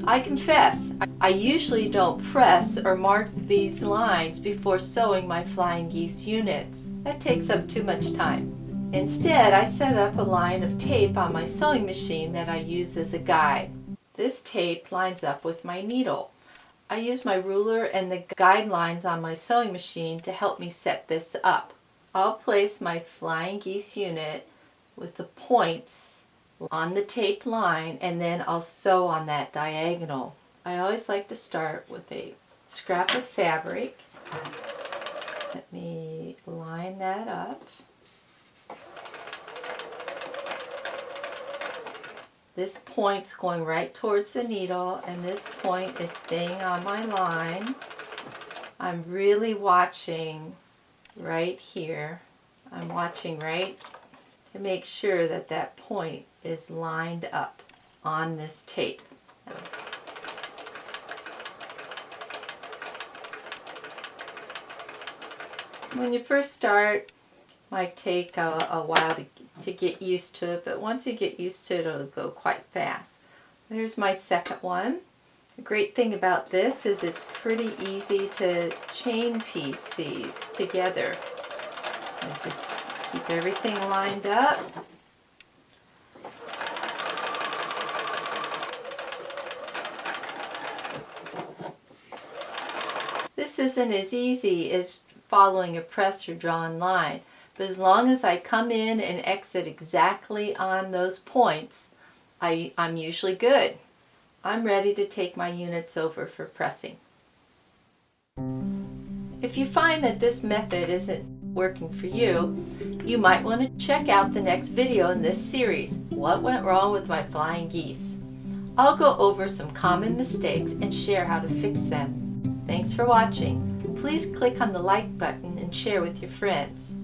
I confess, I usually don't press or mark these lines before sewing my Flying Geese units. That takes up too much time. Instead, I set up a line of tape on my sewing machine that I use as a guide. This tape lines up with my needle. I use my ruler and the guidelines on my sewing machine to help me set this up. I'll place my Flying Geese unit with the points on the tape line, and then I'll sew on that diagonal. I always like to start with a scrap of fabric. Let me line that up. This point's going right towards the needle, and this point is staying on my line. I'm really watching right here. I'm watching right to make sure that that point is lined up on this tape. When you first start, it might take a while to get used to it, but once you get used to it, it'll go quite fast. There's my second one. The great thing about this is it's pretty easy to chain piece these together. And just keep everything lined up. This isn't as easy as following a press or drawn line, but as long as I come in and exit exactly on those points, I'm usually good. I'm ready to take my units over for pressing. If you find that this method isn't working for you, you might want to check out the next video in this series, What Went Wrong with My Flying Geese? I'll go over some common mistakes and share how to fix them. Thanks for watching. Please click on the like button and share with your friends.